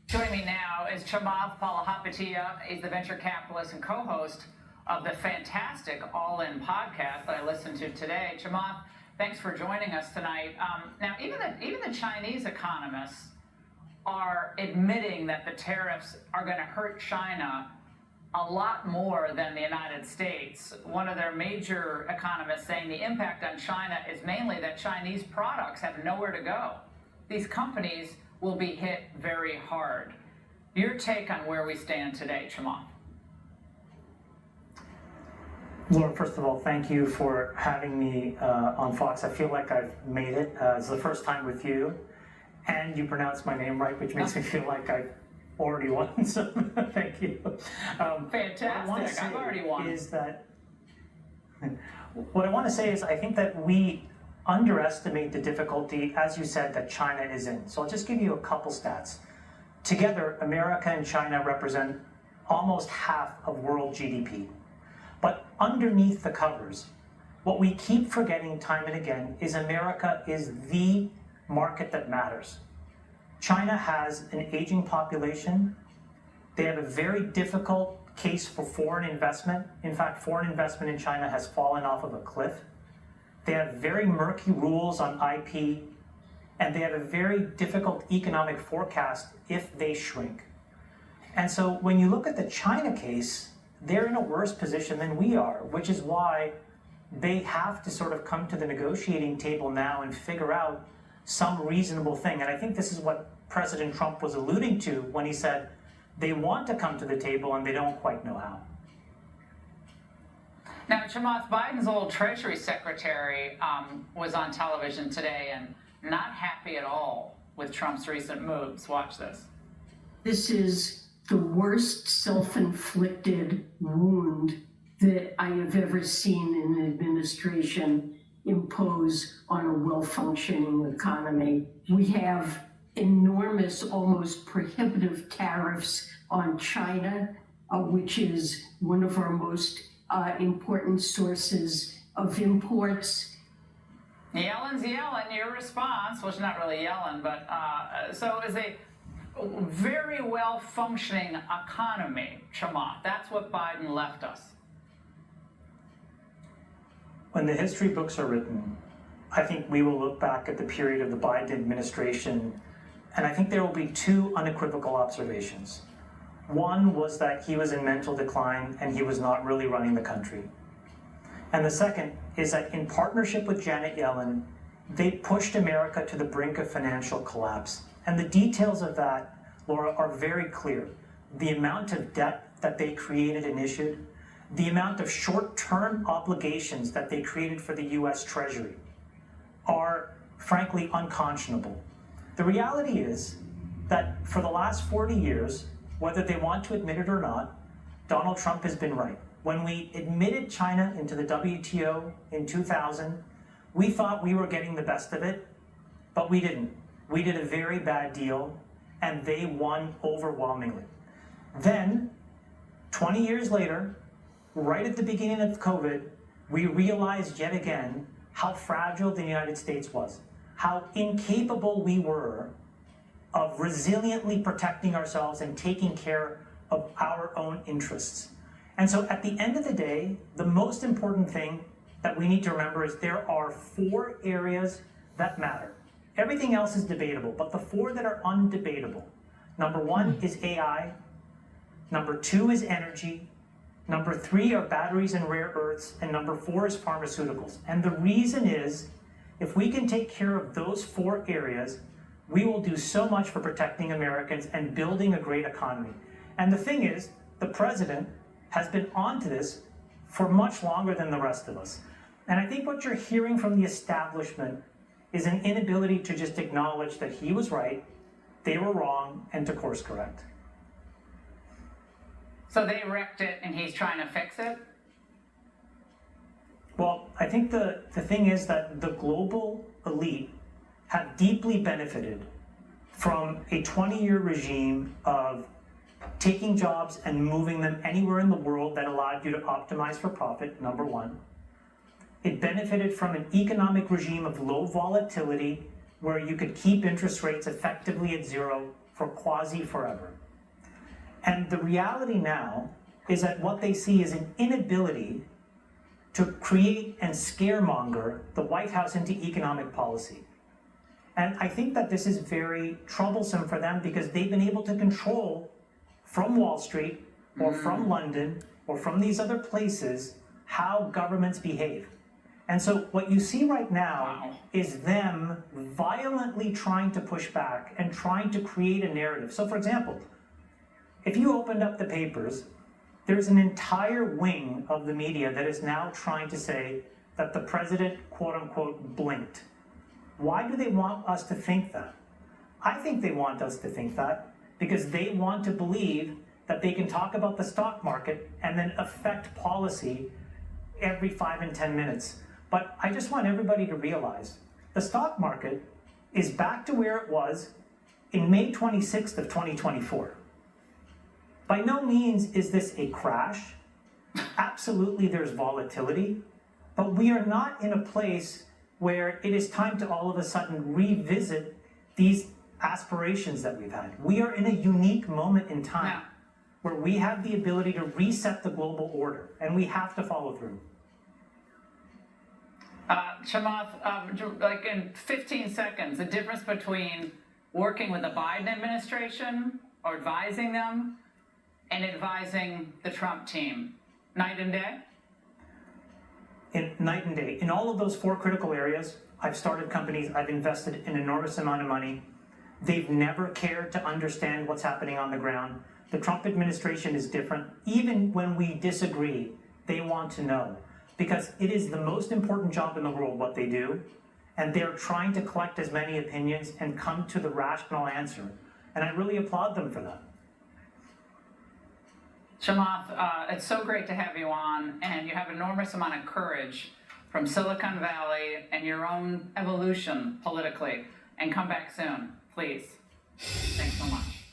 Joining me now is Chamath Palihapitiya. He's the venture capitalist and co-host of the fantastic All In podcast that I listened to today. Chamath, thanks for joining us tonight. Now, even the Chinese economists are admitting that the tariffs are going to hurt China a lot more than the United States. One of their major economists saying the impact on China is mainly that Chinese products have nowhere to go. These companies will be hit very hard. Your take on where we stand today, Chamath? Laura, first of all, thank you for having me on Fox. I feel like I've made it. It's the first time with you, and you pronounced my name right, which makes me feel like I've already won, so thank you. Fantastic, I've already won. What I want to say is I think that we underestimate the difficulty, as you said, that China is in. So I'll just give you a couple stats. Together, America and China represent almost half of world GDP. But underneath the covers, what we keep forgetting time and again is America is the market that matters. China has an aging population. They have a very difficult case for foreign investment. In fact, foreign investment in China has fallen off of a cliff. They have very murky rules on IP, and they have a very difficult economic forecast if they shrink. And so when you look at the China case, they're in a worse position than we are, which is why they have to sort of come to the negotiating table now and figure out some reasonable thing. And I think this is what President Trump was alluding to when he said they want to come to the table and they don't quite know how. Now, Chamath, Biden's old Treasury Secretary was on television today and not happy at all with Trump's recent moves. Watch this. This is the worst self-inflicted wound that I have ever seen an administration impose on a well-functioning economy. We have enormous, almost prohibitive tariffs on China, which is one of our most important sources of imports. Yellen's yelling. Your response, well, she's not really yelling, but so is a very well-functioning economy, Chamath. That's what Biden left us. When the history books are written, I think we will look back at the period of the Biden administration, and I think there will be two unequivocal observations. One was that he was in mental decline and he was not really running the country. And the second is that in partnership with Janet Yellen, they pushed America to the brink of financial collapse. And the details of that, Laura, are very clear. The amount of debt that they created and issued, the amount of short-term obligations that they created for the US Treasury are frankly unconscionable. The reality is that for the last 40 years, whether they want to admit it or not, Donald Trump has been right. When we admitted China into the WTO in 2000, we thought we were getting the best of it, but we didn't. We did a very bad deal, and they won overwhelmingly. Then, 20 years later, right at the beginning of COVID, we realized yet again how fragile the United States was, how incapable we were of resiliently protecting ourselves and taking care of our own interests. And so at the end of the day, the most important thing that we need to remember is there are 4 areas that matter. Everything else is debatable, but the 4 that are undebatable. Number 1 is AI. Number 2 is energy. Number 3 are batteries and rare earths. And number 4 is pharmaceuticals. And the reason is, if we can take care of those 4 areas, we will do so much for protecting Americans and building a great economy. And the thing is, the president has been onto this for much longer than the rest of us. And I think what you're hearing from the establishment is an inability to just acknowledge that he was right, they were wrong, and to course correct. So they wrecked it and he's trying to fix it? Well, I think the thing is that the global elite have deeply benefited from a 20-year regime of taking jobs and moving them anywhere in the world that allowed you to optimize for profit, number 1. It benefited from an economic regime of low volatility where you could keep interest rates effectively at 0 for quasi-forever. And the reality now is that what they see is an inability to create and scaremonger the White House into economic policy. And I think that this is very troublesome for them because they've been able to control from Wall Street or from London or from these other places how governments behave. And so what you see right now is them violently trying to push back and trying to create a narrative. So for example, if you opened up the papers, there's an entire wing of the media that is now trying to say that the president, quote unquote, blinked. Why do they want us to think that? I think they want us to think that because they want to believe that they can talk about the stock market and then affect policy every 5 and 10 minutes. But I just want everybody to realize the stock market is back to where it was in May 26th of 2024. By no means is this a crash. Absolutely there's volatility, but we are not in a place where it is time to all of a sudden revisit these aspirations that we've had. We are in a unique moment in time where we have the ability to reset the global order, and we have to follow through. Chamath, like in 15 seconds, the difference between working with the Biden administration or advising them and advising the Trump team, night and day? Night and day. In all of those 4 critical areas, I've started companies, I've invested an enormous amount of money. They've never cared to understand what's happening on the ground. The Trump administration is different. Even when we disagree, they want to know. Because it is the most important job in the world, what they do, and they're trying to collect as many opinions and come to the rational answer. And I really applaud them for that. Chamath, it's so great to have you on, and you have enormous amount of courage from Silicon Valley and your own evolution politically. And come back soon, please. Thanks so much.